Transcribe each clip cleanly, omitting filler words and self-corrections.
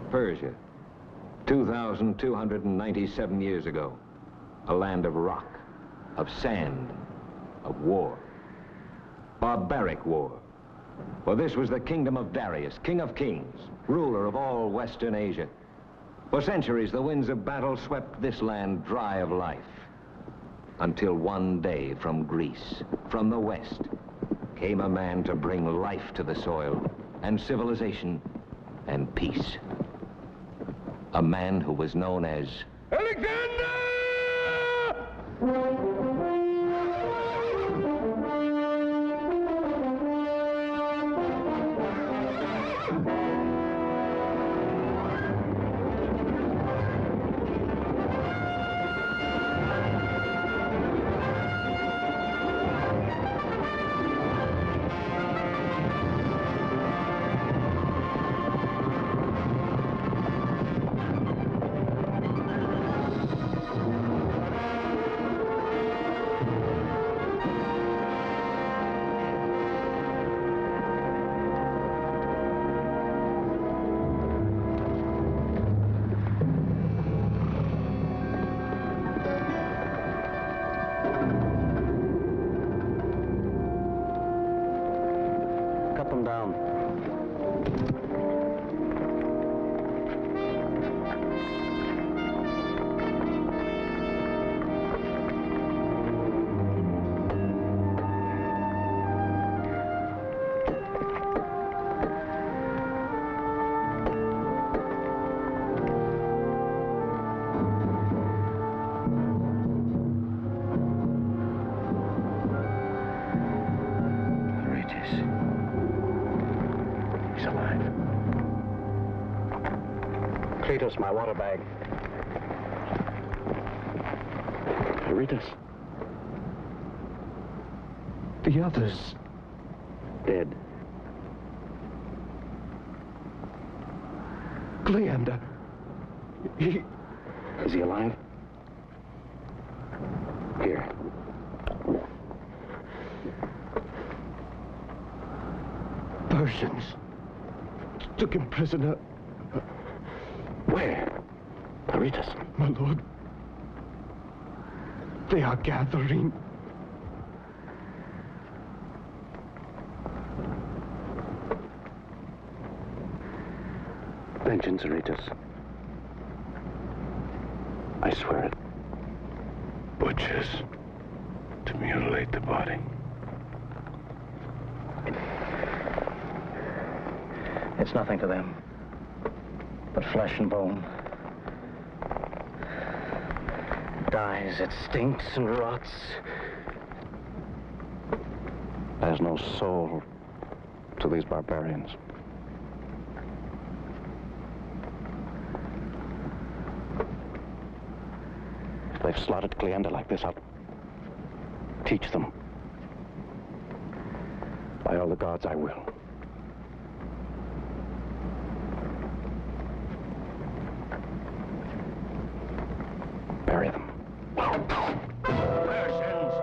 Persia, 2,297 years ago. A land of rock, of sand, of war. Barbaric war. For this was the kingdom of Darius, king of kings, ruler of all Western Asia. For centuries, the winds of battle swept this land dry of life. Until one day from Greece, from the West, came a man to bring life to the soil, and civilization, and peace. A man who was known as Alexander! Cletus, my water bag. Darius. The others. Dead. Cleander. Is he alive? Here. Persians took him prisoner. Where? Darius. My lord. They are gathering. Vengeance, Darius. I swear it. Butchers to mutilate the body. It's nothing to them, but flesh and bone. It dies, it stinks and rots. There's no soul to these barbarians. If they've slaughtered Cleander like this, I'll teach them. By all the gods, I will. Bury them. Persians!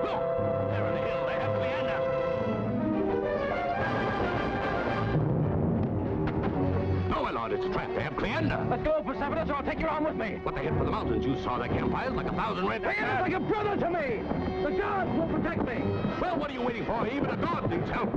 Look! They're on the hill. They have Cleander. No, my lord, it's a trap. They have Cleander. Let's go, Persephone, or I'll take your arm with me. But they hid for the mountains. You saw their campfires like 1,000 red... Cleander's like a brother to me! The gods will protect me! Well, what are you waiting for? Even a god needs help.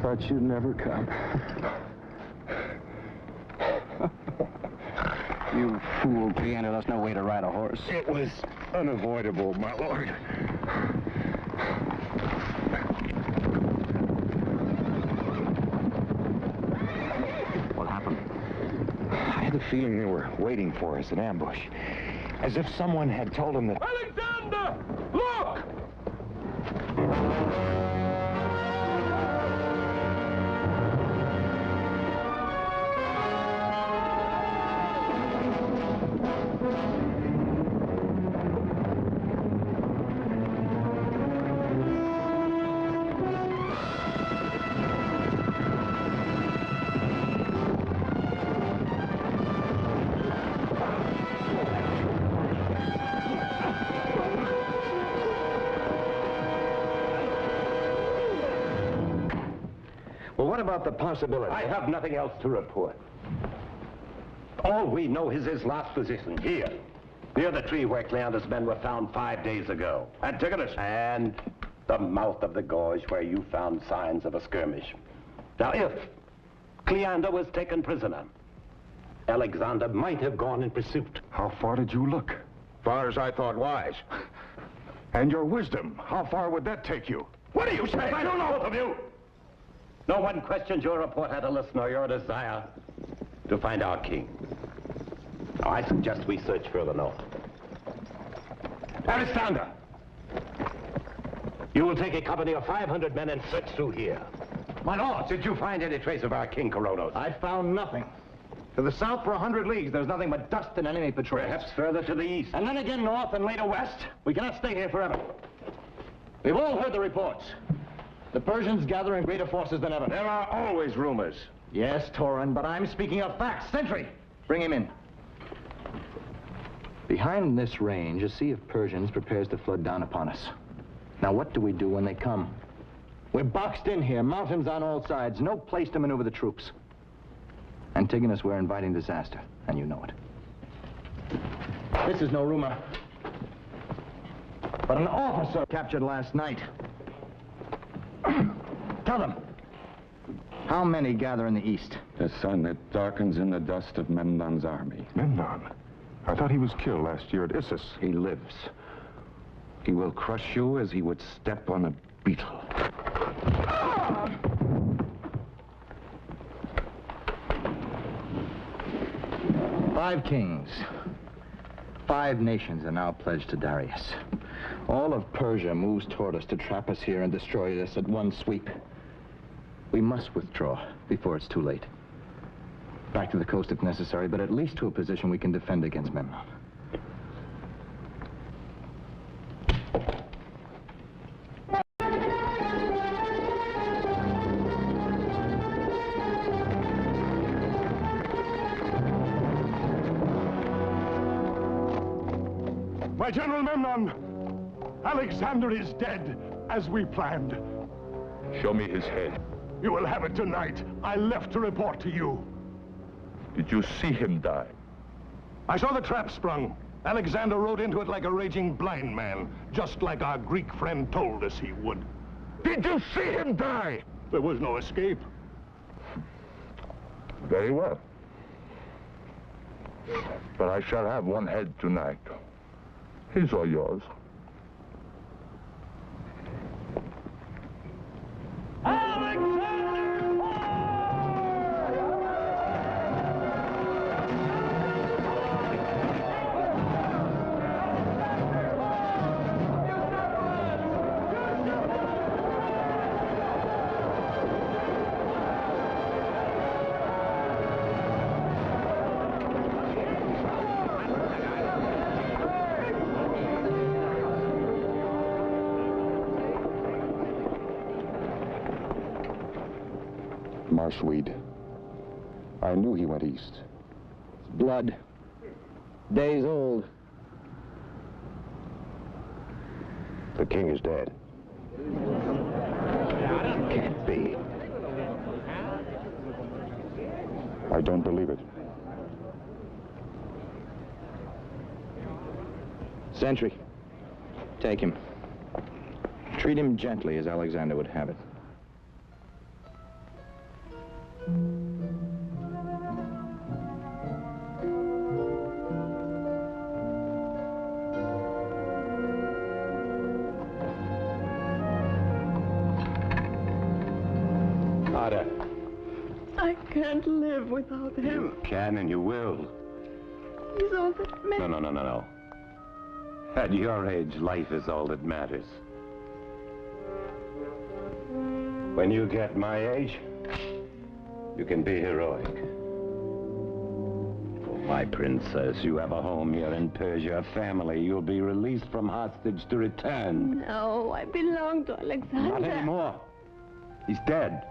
thought you'd never come. You fool, Cleander. That's no way to ride a horse. It was unavoidable, my lord. What happened? I had the feeling they were waiting for us in ambush. As if someone had told them that... Alexander! Look! Well, what about the possibility? I have nothing else to report. All we know is his last position, here, near the tree where Cleander's men were found 5 days ago. Antigonus. And the mouth of the gorge where you found signs of a skirmish. Now, if Cleander was taken prisoner, Alexander might have gone in pursuit. How far did you look? Far as I thought wise. And your wisdom, how far would that take you? What do you say? I don't know, both of you. No one questions your report, Attalus, nor your desire to find our king. Now, I suggest we search further north. Alexander! You will take a company of 500 men and search through here. My lord, Did you find any trace of our king, Coronos? I found nothing. To the south for 100 leagues, there's nothing but dust and enemy patrols. Perhaps further to the east. And then again north and later west. We cannot stay here forever. We've all heard the reports. The Persians gather in greater forces than ever. There are always rumors. Yes, Torin, but I'm speaking of facts. Sentry, bring him in. Behind this range, a sea of Persians prepares to flood down upon us. Now, what do we do when they come? We're boxed in here, mountains on all sides, no place to maneuver the troops. Antigonus, we're inviting disaster, and you know it. This is no rumor, but an officer captured last night. Tell them, how many gather in the east? The sun that darkens in the dust of Memnon's army. Memnon? I thought he was killed last year at Issus. He lives. He will crush you as he would step on a beetle. 5 kings, 5 nations are now pledged to Darius. All of Persia moves toward us to trap us here and destroy us at one sweep. We must withdraw before it's too late. Back to the coast if necessary, but at least to a position we can defend against Memnon. My General Memnon, Alexander is dead, as we planned. Show me his head. You will have it tonight. I left to report to you. Did you see him die? I saw the trap sprung. Alexander rode into it like a raging blind man, just like our Greek friend told us he would. Did you see him die? There was no escape. Very well. But I shall have one head tonight. His or yours. Marshweed. I knew he went east. Blood. Days old. The king is dead. Can't be. I don't believe it. Sentry, take him. Treat him gently as Alexander would have it. I can't live without him. You can and you will. He's all that matters. No. At your age, life is all that matters. When you get my age, you can be heroic. Oh, my princess, you have a home here in Persia, a family. You'll be released from hostage to return. No, I belong to Alexander. Not anymore. He's dead.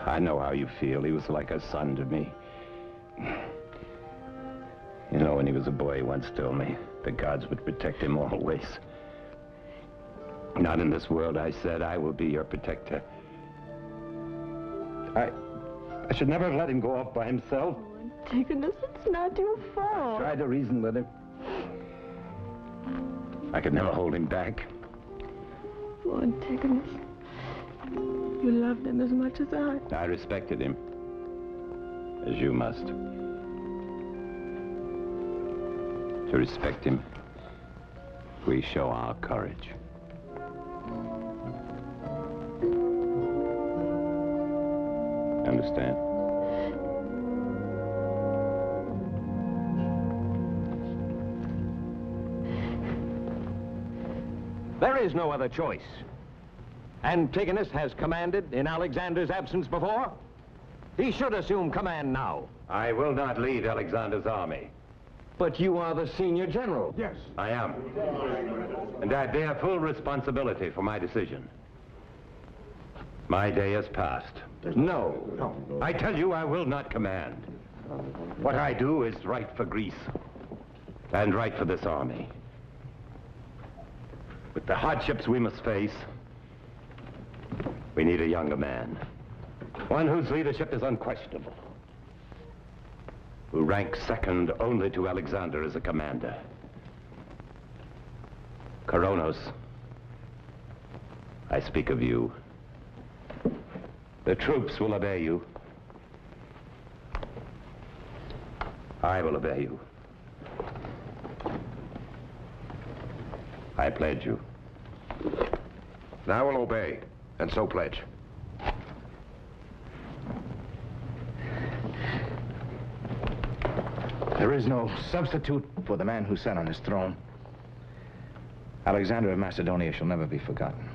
I know how you feel. He was like a son to me. You know, when he was a boy, he once told me the gods would protect him always. Not in this world, I said. I will be your protector. I should never have let him go off by himself. Oh, Antigonus, it's not your fault. Tried to reason with him. I could never hold him back. Oh, Antigonus, you loved him as much as I. I respected him, as you must. To respect him, we show our courage. Understand? There is no other choice. Antigonus has commanded in Alexander's absence before. He should assume command now. I will not lead Alexander's army. But you are the senior general. Yes. I am. And I bear full responsibility for my decision. My day has passed. No. I tell you, I will not command. What I do is right for Greece. And right for this army. With the hardships we must face, we need a younger man. One whose leadership is unquestionable. Who ranks second only to Alexander as a commander. Koronos, I speak of you. The troops will obey you. I will obey you. I pledge you. And I will obey, and so pledge. There is no substitute for the man who sat on his throne. Alexander of Macedonia shall never be forgotten.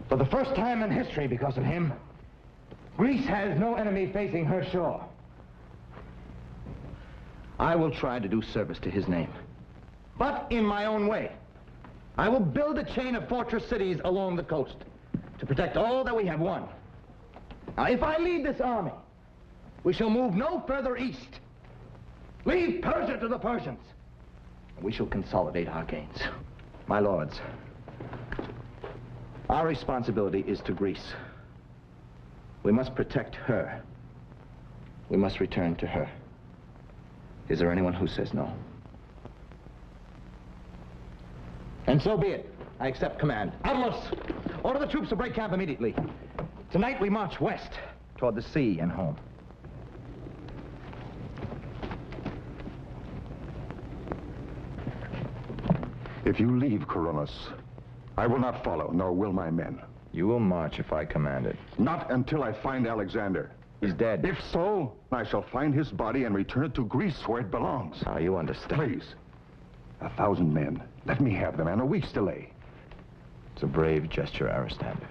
For the first time in history, because of him, Greece has no enemy facing her shore. I will try to do service to his name, but in my own way. I will build a chain of fortress cities along the coast to protect all that we have won. Now, if I lead this army, we shall move no further east. Leave Persia to the Persians, and we shall consolidate our gains. My lords, our responsibility is to Greece. We must protect her. We must return to her. Is there anyone who says no? And so be it. I accept command. Atlas, order the troops to break camp immediately. Tonight we march west toward the sea and home. If you leave Koronos, I will not follow, nor will my men. You will march if I command it. Not until I find Alexander. He's dead. If so, I shall find his body and return it to Greece where it belongs. Ah, you understand. Please. 1,000 men. Let me have them, and a week's delay. It's a brave gesture, Aristander,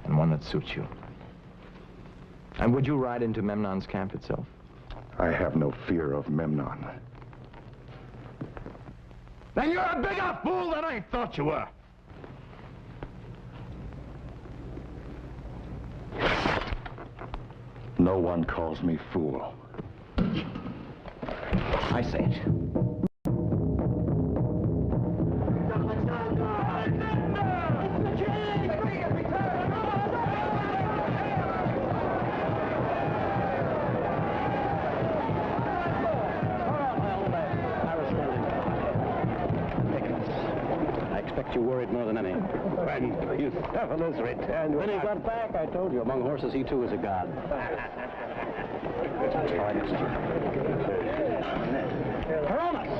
and one that suits you. And would you ride into Memnon's camp itself? I have no fear of Memnon. Then you're a bigger fool than I thought you were. No one calls me fool. I say it. You worried more than anything. When Bucephalus returned... When he got back, I told you, among horses, he too is a god. Coronas!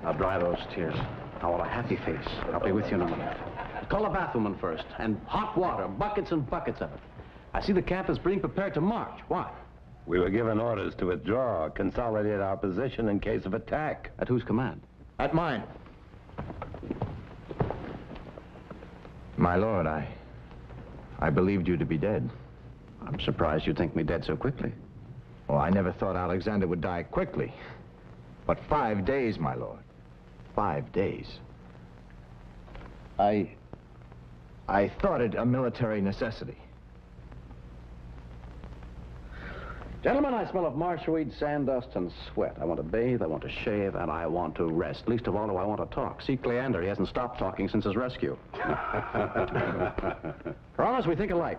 Now dry those tears. I want a happy face. I'll be with you in a minute. Call a bathwoman first, and hot water, buckets and buckets of it. I see the camp is being prepared to march. Why? We were given orders to withdraw, consolidate our position in case of attack. At whose command? At mine. My lord, I believed you to be dead. I'm surprised you think me dead so quickly. Well, I never thought Alexander would die quickly. But 5 days, my lord. 5 days. I thought it a military necessity. Gentlemen, I smell of marshweed, sand dust, and sweat. I want to bathe, I want to shave, and I want to rest. Least of all do I want to talk. See Cleander, he hasn't stopped talking since his rescue. For honest, we think alike.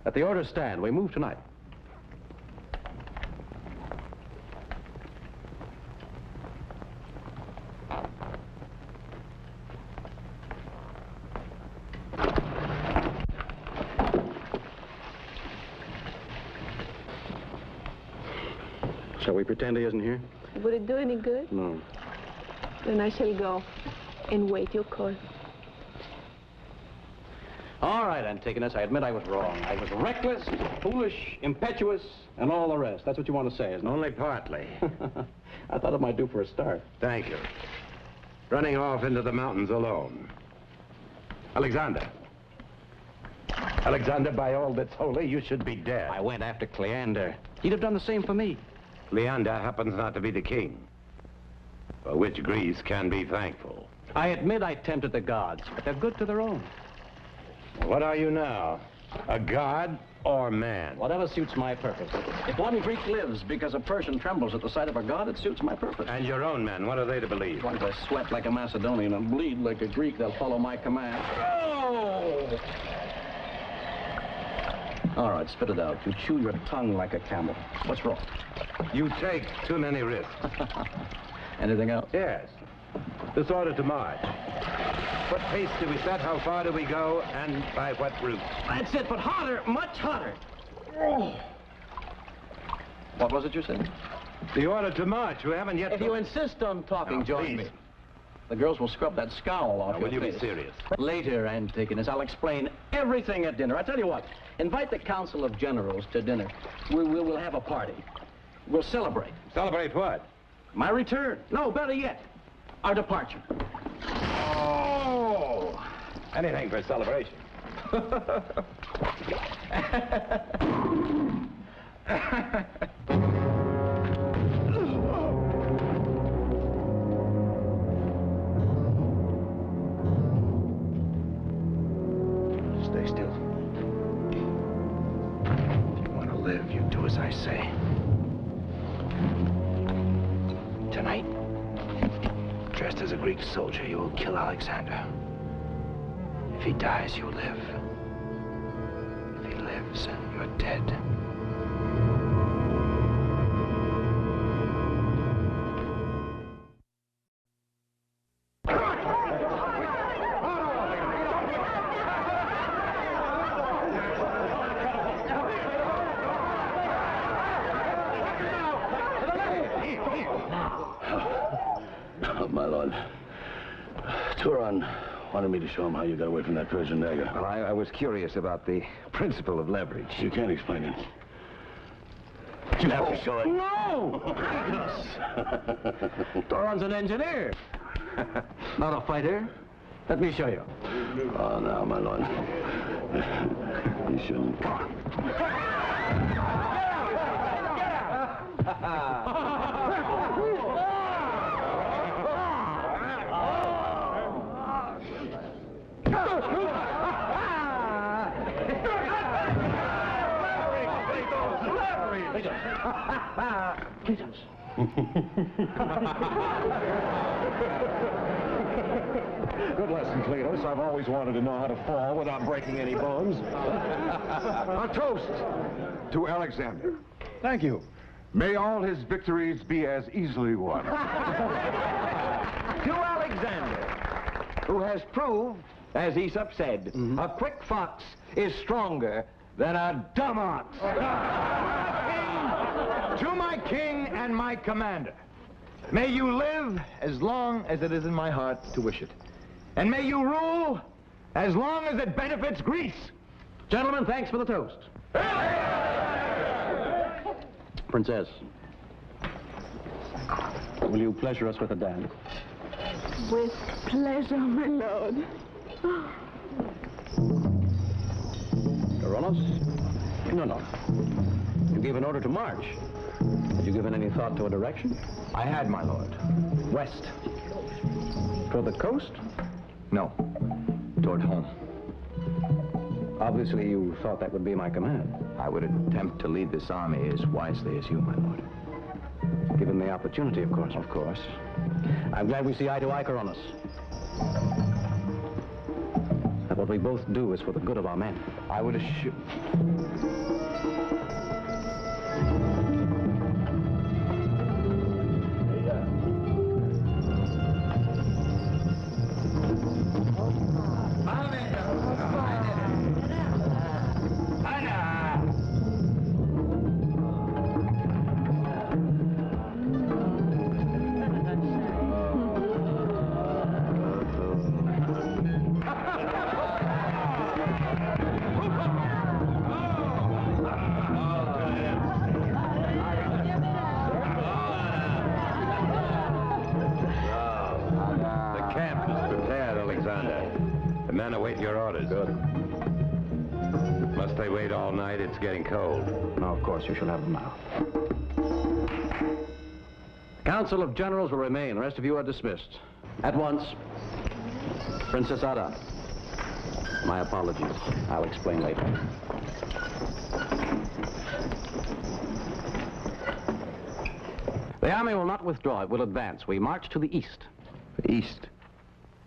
Let the orders stand. We move tonight. Shall we pretend he isn't here? Would it do any good? No. Then I shall go and wait your call. All right, Antigonus, I admit I was wrong. I was reckless, foolish, impetuous, and all the rest. That's what you want to say, isn't it? Only partly. I thought it might do for a start. Thank you. Running off into the mountains alone. Alexander. Alexander, by all that's holy, you should be dead. I went after Cleander. He'd have done the same for me. Leander happens not to be the king, for which Greece can be thankful. I admit I tempted the gods, but they're good to their own. What are you now? A god or man? Whatever suits my purpose. If one Greek lives because a Persian trembles at the sight of a god, it suits my purpose. And your own men, what are they to believe? Once I sweat like a Macedonian and bleed like a Greek, they'll follow my command. Oh! All right, spit it out. You chew your tongue like a camel. What's wrong? You take too many risks. Anything else? Yes. This order to march. What pace do we set? How far do we go? And by what route? That's it, but harder, much harder. Oh. What was it you said? The order to march. We haven't yet... If you insist on talking, Now, join please. me. The girls will scrub that scowl off Now, your will you face. be serious? Later, Antigonus, I'll explain everything at dinner. I tell you what, invite the Council of Generals to dinner. We'll have a party. We'll celebrate. Celebrate what? My return. No, better yet, our departure. Oh! Anything for celebration. Stay still. If you want to live, you do as I say. Tonight, dressed as a Greek soldier, you will kill Alexander. If he dies, you live. If he lives, you're dead. My lord, Turon wanted me to show him how you got away from that Persian dagger. Well, I was curious about the principle of leverage. You can't explain it. You have to show it. No! Doran's an engineer. Not a fighter. Let me show you. Oh, no, my lord. You shouldn't. Good lesson, Cletus. I've always wanted to know how to fall without breaking any bones. A toast to Alexander. Thank you. May all his victories be as easily won. To Alexander, who has proved, as Aesop said, a quick fox is stronger than a dumb ox. To my king and my commander, may you live as long as it is in my heart to wish it. And may you rule as long as it benefits Greece. Gentlemen, thanks for the toast. Princess, will you pleasure us with a dance? With pleasure, my lord. Coronis? No. You gave an order to march. Had you given any thought to a direction? I had, my lord. West. Toward the coast? No, toward home. Obviously, you thought that would be my command. I would attempt to lead this army as wisely as you, my lord. Given the opportunity, of course. Of course. I'm glad we see eye to eye, Coronis. That what we both do is for the good of our men. I would assure... It's getting cold. No, of course, you shall have them now. Council of Generals will remain. The rest of you are dismissed. At once. Princess Ada. My apologies. I'll explain later. The army will not withdraw. It will advance. We march to the east. The east?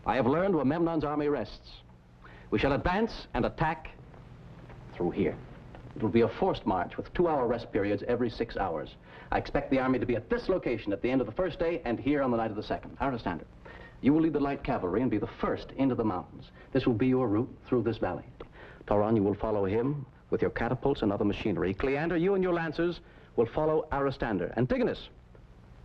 I have learned where Memnon's army rests. We shall advance and attack through here. It will be a forced march with 2-hour rest periods every 6 hours. I expect the army to be at this location at the end of the first day and here on the night of the second. I understand it. You will lead the light cavalry and be the first into the mountains. This will be your route through this valley. Tauron, you will follow him with your catapults and other machinery. Cleander, you and your lancers will follow Aristander. Antigonus,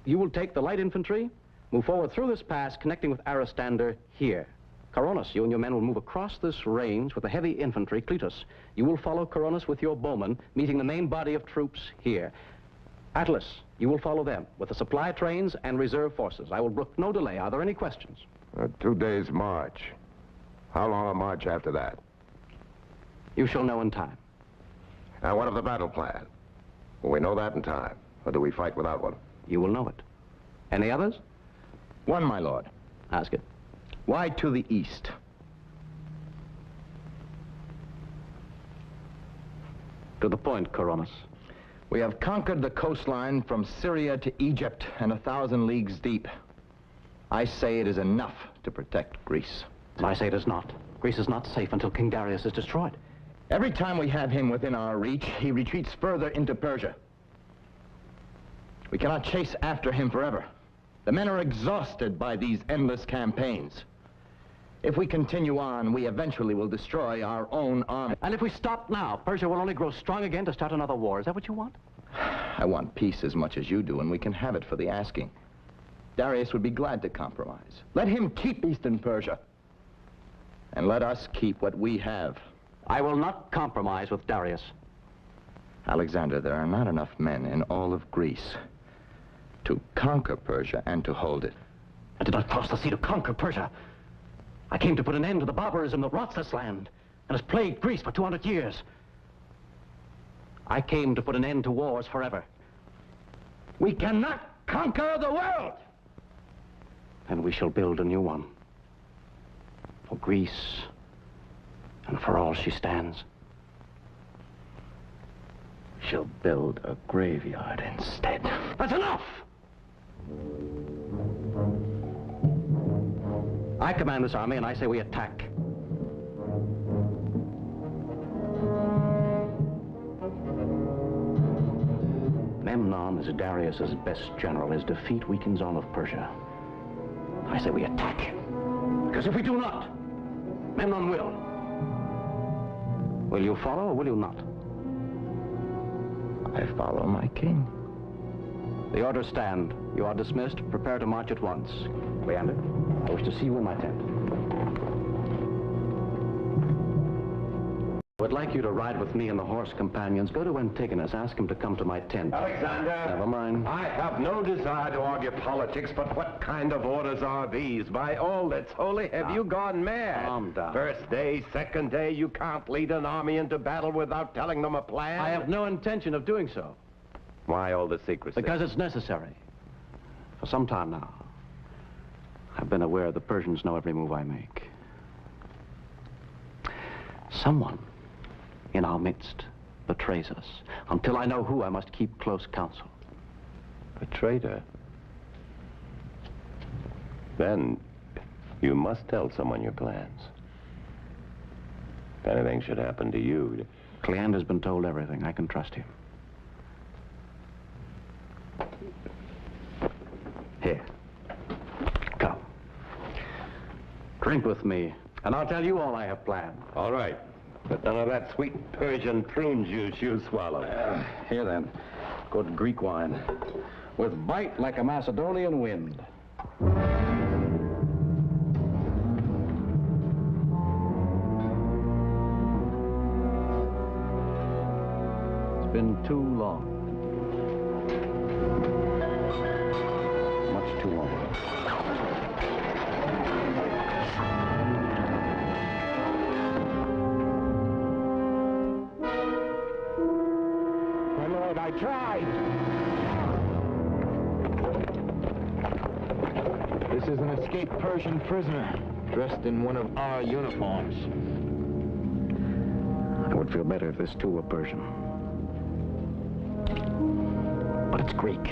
you will take the light infantry, move forward through this pass, connecting with Aristander here. Coronis, you and your men will move across this range with the heavy infantry, Cletus. You will follow Coronis with your bowmen, meeting the main body of troops here. Atlas, you will follow them with the supply trains and reserve forces. I will brook no delay. Are there any questions? 2 days' march. How long a march after that? You shall know in time. And what of the battle plan? Will we know that in time, or do we fight without one? You will know it. Any others? One, my lord. Ask it. Why to the east? To the point, Coronis. We have conquered the coastline from Syria to Egypt and 1,000 leagues deep. I say it is enough to protect Greece. I say it is not. Greece is not safe until King Darius is destroyed. Every time we have him within our reach, he retreats further into Persia. We cannot chase after him forever. The men are exhausted by these endless campaigns. If we continue on, we eventually will destroy our own army. And if we stop now, Persia will only grow strong again to start another war. Is that what you want? I want peace as much as you do, and we can have it for the asking. Darius would be glad to compromise. Let him keep Eastern Persia. And let us keep what we have. I will not compromise with Darius. Alexander, there are not enough men in all of Greece to conquer Persia and to hold it. I did not cross the sea to conquer Persia. I came to put an end to the barbarism that rots this land and has plagued Greece for 200 years. I came to put an end to wars forever. We cannot conquer the world! And we shall build a new one. For Greece and for all she stands. We shall build a graveyard instead. That's enough! I command this army, and I say we attack. Memnon is Darius's best general. His defeat weakens all of Persia. I say we attack. Because if we do not, Memnon will. Will you follow or will you not? I follow my king. The orders stand. You are dismissed. Prepare to march at once. Leander, I wish to see you in my tent. I would like you to ride with me and the horse companions. Go to Antigonus. Ask him to come to my tent. Alexander! Never mind. I have no desire to argue politics, but what kind of orders are these? By all that's holy, have you gone mad? Calm down. First day, second day, you can't lead an army into battle without telling them a plan? I have no intention of doing so. Why all the secrecy? Because it's necessary. For some time now, I've been aware the Persians know every move I make. Someone in our midst betrays us. Until I know who, I must keep close counsel. A traitor? Then you must tell someone your plans. If anything should happen to you... Cleander's been told everything. I can trust him. Here. Come. Drink with me, and I'll tell you all I have planned. All right. But none of that sweet Persian prune juice you swallow. Here then, good Greek wine, with bite like a Macedonian wind. It's been too long. Much too long. I tried. This is an escaped Persian prisoner, dressed in one of our uniforms. I would feel better if this too were Persian. But it's Greek.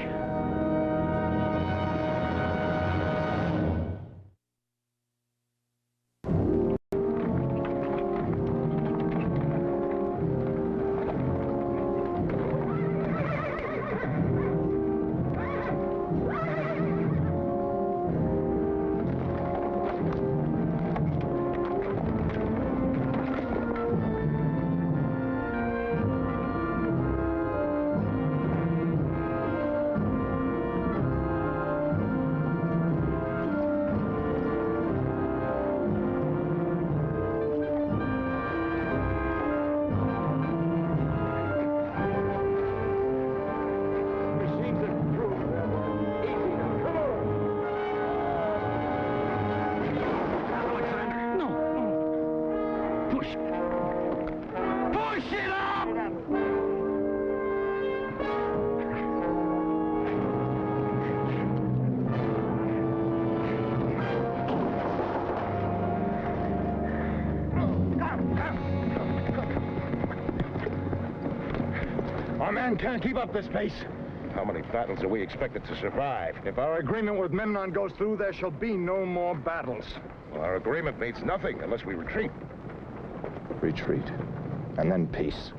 Our man can't keep up this pace. How many battles are we expected to survive? If our agreement with Memnon goes through, there shall be no more battles. Well, our agreement means nothing unless we retreat. Retreat. And then peace.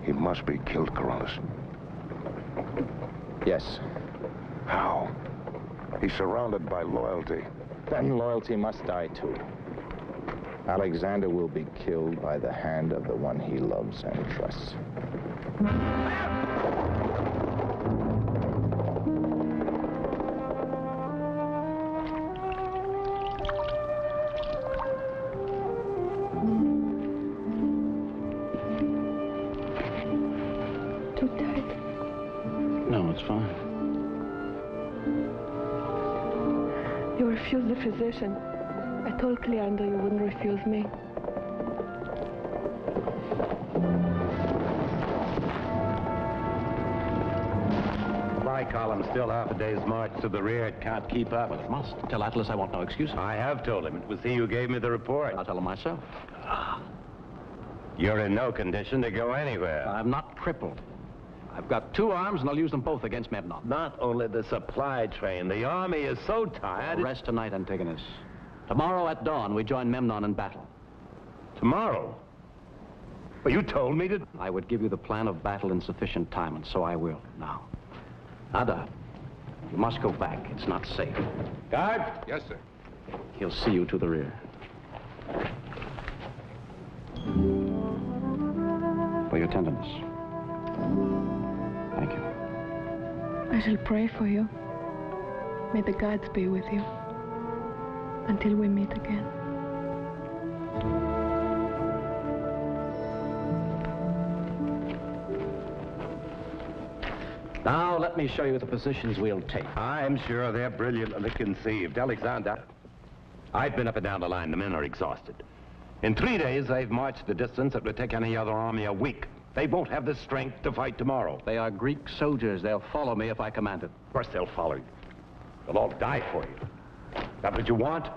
He must be killed, Coronis. Yes. How? He's surrounded by loyalty. Then loyalty must die too. Alexander will be killed by the hand of the one he loves and trusts. Too tight. No, it's fine. You refused the physician. I told Cleander you wouldn't refuse me. My column's still half a day's march to the rear. It can't keep up. Well, it must. Tell Atlas I want no excuse. I have told him. It was he who gave me the report. I'll tell him myself. You're in no condition to go anywhere. I'm not crippled. I've got 2 arms, and I'll use them both against Memnon. Not only the supply train. The army is so tired. Rest tonight, Antigonus. Tomorrow at dawn, we join Memnon in battle. Tomorrow? Well, you told me to... I would give you the plan of battle in sufficient time, and so I will. Now, Ada, you must go back. It's not safe. Guard? Yes, sir. He'll see you to the rear. For your tenderness. Thank you. I shall pray for you. May the gods be with you. Until we meet again. Now, let me show you the positions we'll take. I'm sure they're brilliantly conceived. Alexander, I've been up and down the line. The men are exhausted. In 3 days, they've marched the distance that would take any other army a week. They won't have the strength to fight tomorrow. They are Greek soldiers. They'll follow me if I command it. Of course, they'll follow you. They'll all die for you. That what you want?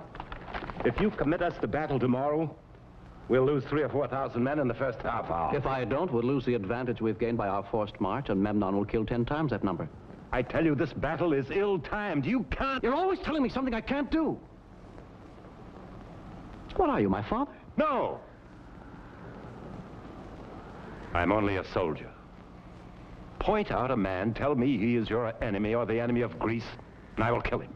If you commit us to battle tomorrow, we'll lose 3,000 or 4,000 men in the first half hour. If I don't, we'll lose the advantage we've gained by our forced march, and Memnon will kill 10 times that number. I tell you, this battle is ill-timed. You can't... You're always telling me something I can't do. What are you, my father? No! I'm only a soldier. Point out a man, tell me he is your enemy or the enemy of Greece, and I will kill him.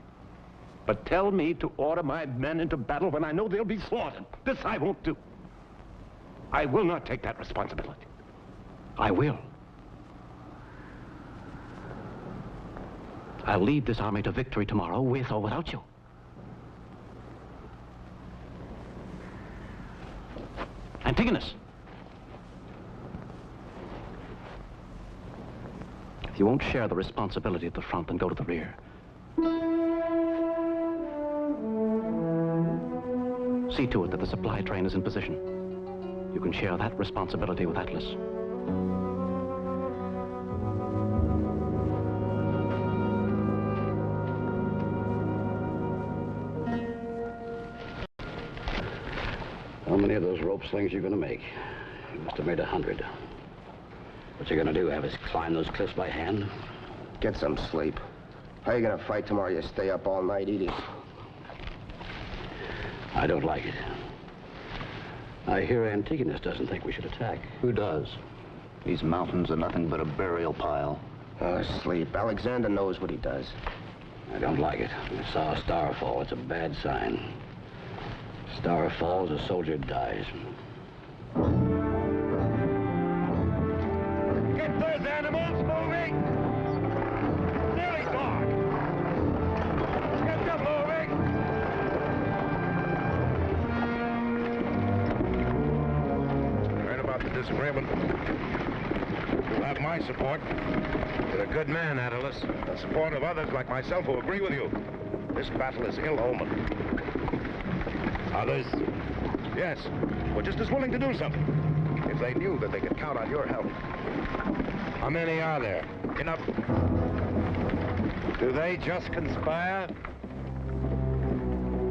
But tell me to order my men into battle when I know they'll be slaughtered. This I won't do. I will not take that responsibility. I will. I'll lead this army to victory tomorrow, with or without you. Antigonus! If you won't share the responsibility at the front, then go to the rear. See to it that the supply train is in position. You can share that responsibility with Atlas. How many of those rope slings you gonna make? You must have made 100. What you gonna do, have us climb those cliffs by hand? Get some sleep. How you gonna fight tomorrow? You stay up all night eating? I don't like it. I hear Antigonus doesn't think we should attack. Who does? These mountains are nothing but a burial pile. Oh, sleep. Alexander knows what he does. I don't like it. I saw a star fall. It's a bad sign. Star falls, a soldier dies. Get those animals moving! Nearly dark! Get them moving! Heard about the disagreement? You'll have my support. You're a good man, Attalus. The support of others like myself who agree with you. This battle is ill-omened. Others? Yes, were just as willing to do something. If they knew that they could count on your help. How many are there? Enough. Do they just conspire?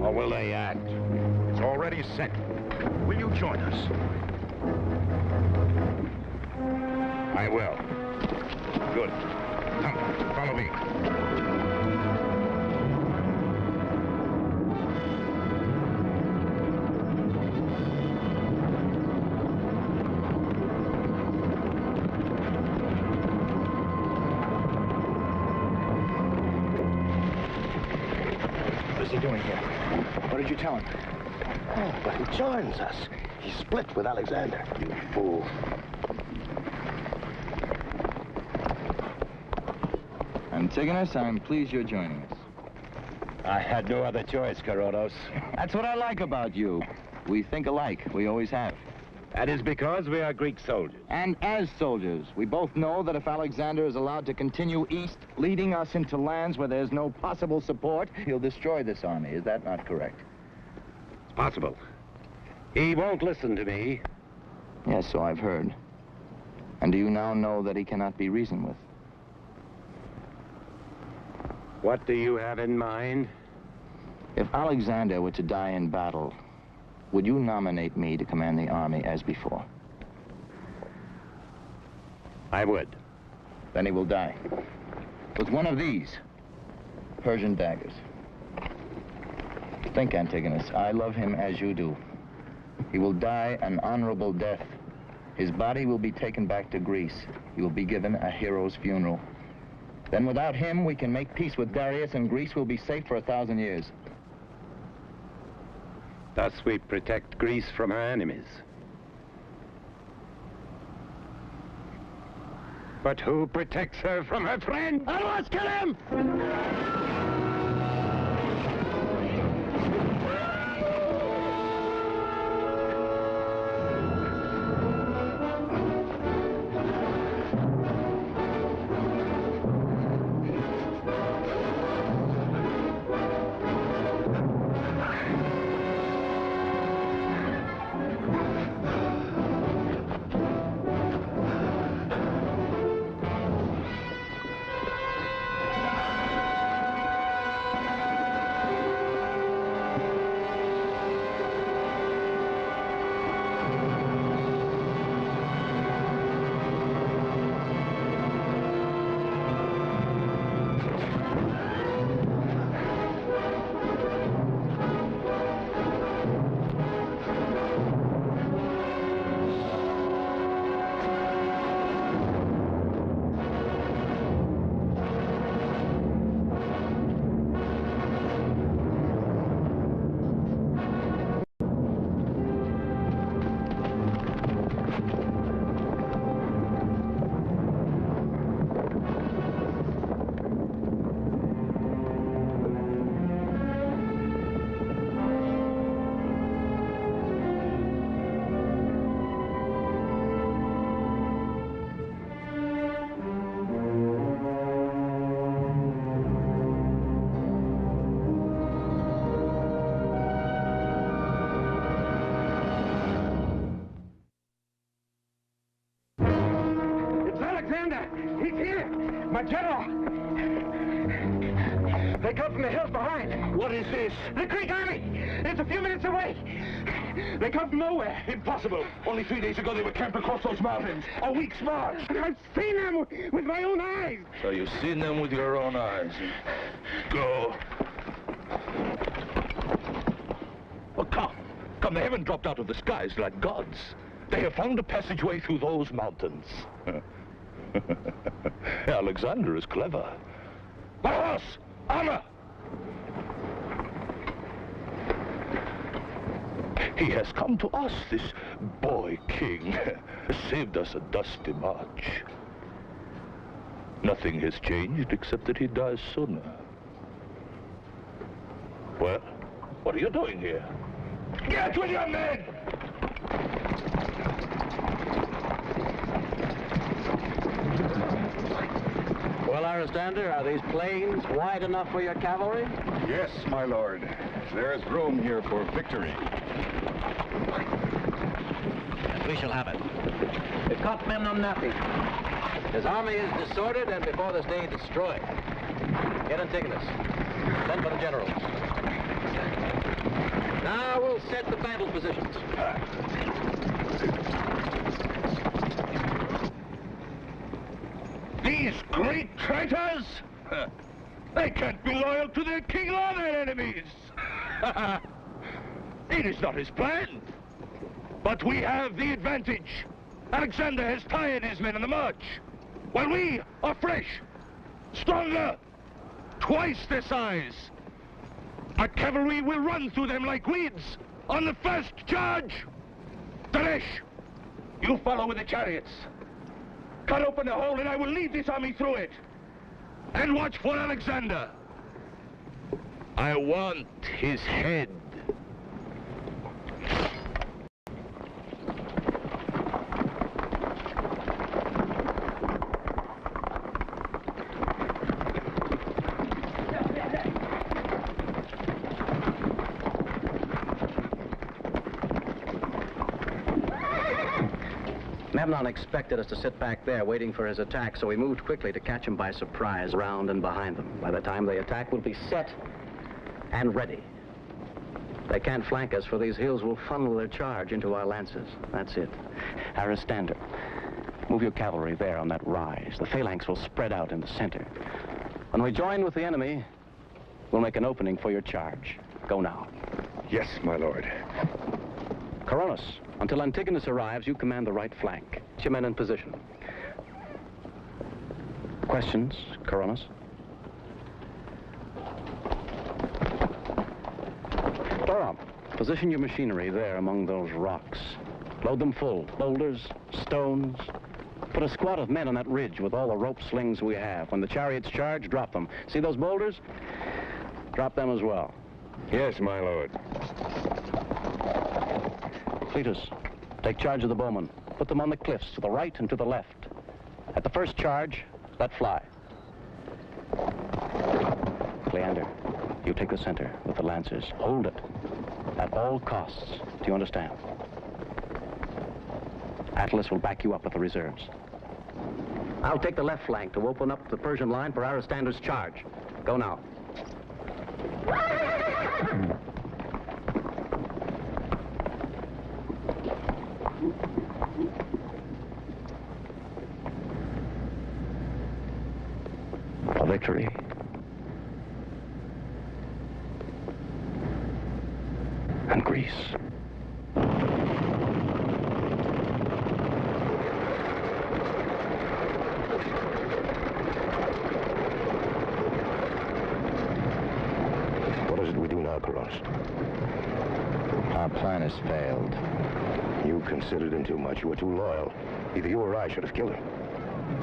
Or will they act? It's already set. Will you join us? I will. Good. Come, follow me. What's he doing here? What did you tell him? Oh, but he joins us. He split with Alexander. You fool. Antigonus, I'm pleased you're joining us. I had no other choice, Corodos. That's what I like about you. We think alike. We always have. That is because we are Greek soldiers. And as soldiers, we both know that if Alexander is allowed to continue east, leading us into lands where there's no possible support, he'll destroy this army. Is that not correct? It's possible. He won't listen to me. Yes, so I've heard. And do you now know that he cannot be reasoned with? What do you have in mind? If Alexander were to die in battle, would you nominate me to command the army as before? I would. Then he will die. With one of these Persian daggers. Think, Antigonus, I love him as you do. He will die an honorable death. His body will be taken back to Greece. He will be given a hero's funeral. Then without him, we can make peace with Darius, and Greece will be safe for 1,000 years. Thus we protect Greece from her enemies. But who protects her from her friend? Atlas, kill him! My general! They come from the hills behind. What is this? The Greek army! It's a few minutes away. They come from nowhere. Impossible. Only 3 days ago they were camped across those mountains. A week's march. I've seen them with my own eyes. So you've seen them with your own eyes? Go. Oh, come. Come, they haven't dropped out of the skies like gods. They have found a passageway through those mountains. Alexander is clever. My horse! Armor! He has come to us, this boy king. Saved us a dusty march. Nothing has changed except that he dies sooner. Well, what are you doing here? Get with your men! Well, Aristander, are these plains wide enough for your cavalry? Yes, my lord. There is room here for victory. And we shall have it. We've caught Memnon napping. His army is disordered and before this day destroyed. Get Antigonus. Send for the generals. Now we'll set the battle positions. These Greek traitors? They can't be loyal to their king or their enemies. It is not his plan. But we have the advantage. Alexander has tired his men on the march, while we are fresh, stronger, twice their size. Our cavalry will run through them like weeds on the first charge. Darius, you follow with the chariots. Cut open the hole and I will lead this army through it. And watch for Alexander. I want his head. Memnon expected us to sit back there waiting for his attack, so we moved quickly to catch him by surprise, around and behind them. By the time they attack, we'll be set and ready. They can't flank us, for these hills will funnel their charge into our lances. That's it. Aristander, move your cavalry there on that rise. The phalanx will spread out in the center. When we join with the enemy, we'll make an opening for your charge. Go now. Yes, my lord. Coronis, until Antigonus arrives, you command the right flank. Get your men in position. Questions, Coronis? Durham, position your machinery there among those rocks. Load them full. Boulders, stones. Put a squad of men on that ridge with all the rope slings we have. When the chariots charge, drop them. See those boulders? Drop them as well. Yes, my lord. Cletus, take charge of the bowmen. Put them on the cliffs to the right and to the left. At the first charge, let fly. Cleander, you take the center with the lancers. Hold it at all costs. Do you understand? Attalus will back you up with the reserves. I'll take the left flank to open up the Persian line for Aristander's charge. Go now. For victory. And Greece. What is it we do now, Coronis? Our plan has failed. You considered him too much. You were too loyal. Either you or I should have killed him.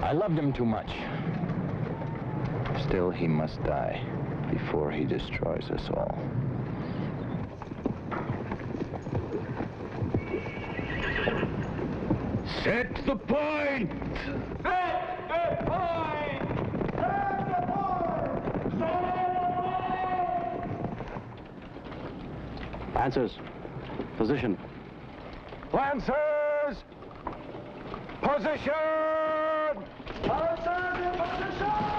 I loved him too much. Still, he must die before he destroys us all. Set the point! Set the point! Set the point! Set the point! Lancers, position. Lancers! Position! Lancers in position!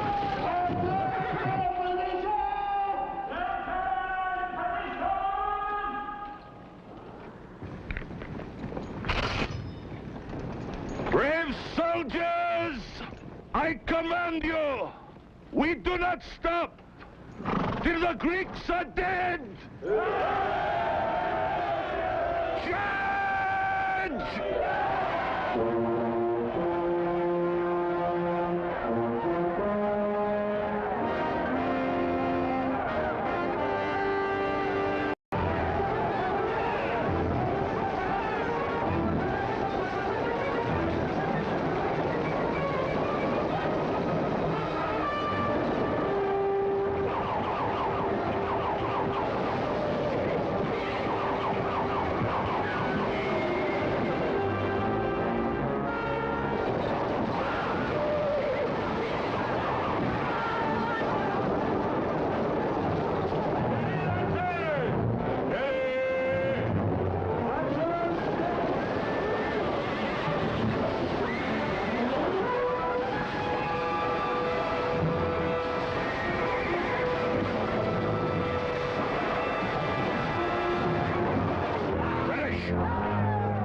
I command you, we do not stop till the Greeks are dead! Charge!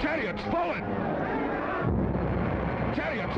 Chariots fallen! Chariots,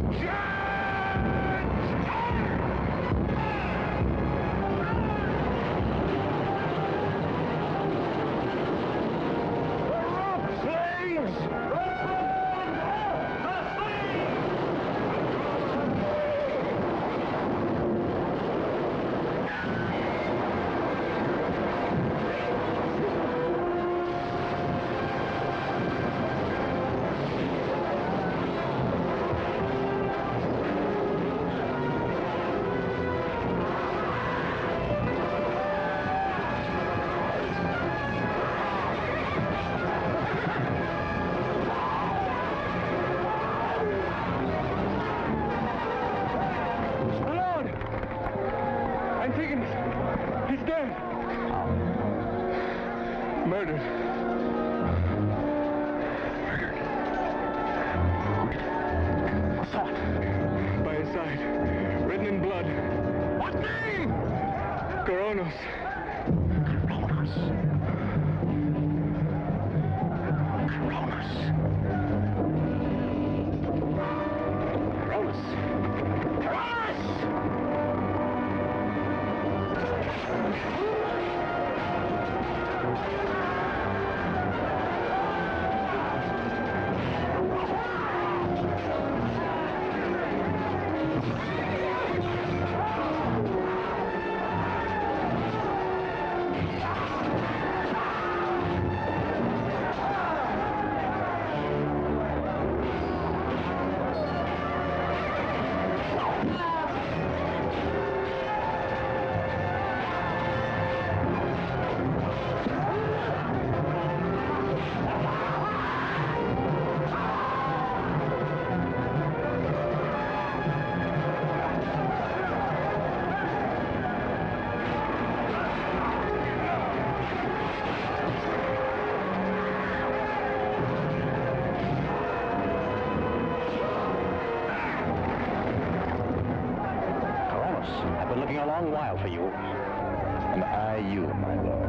he's dead. Murdered. Fought by his side, written in blood. What name? Coronos. Coronos. Coronos. Coronos. I've been looking a long while for you. And I you, my lord.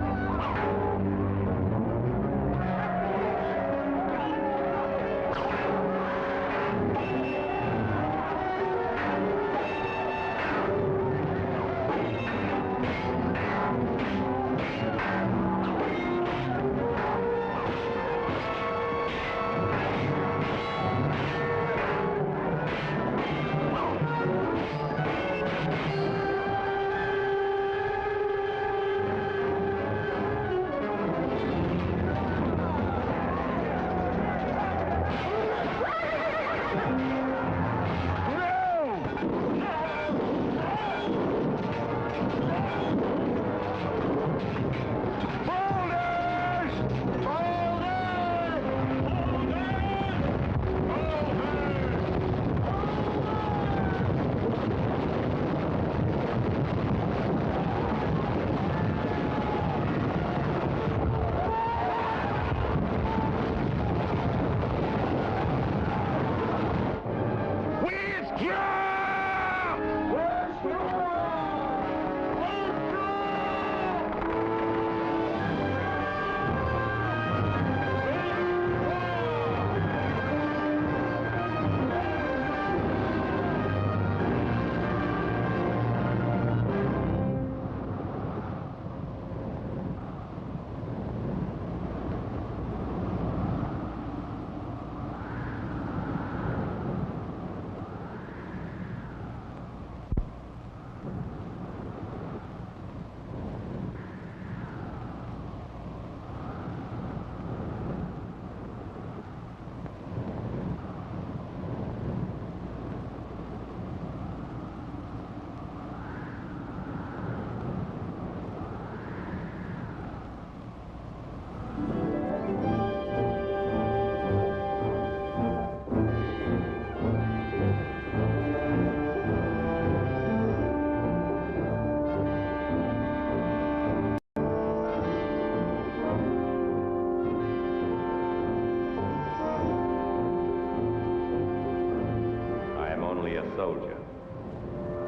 soldier.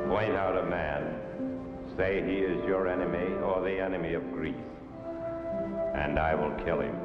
Point out a man. Say he is your enemy or the enemy of Greece. And I will kill him.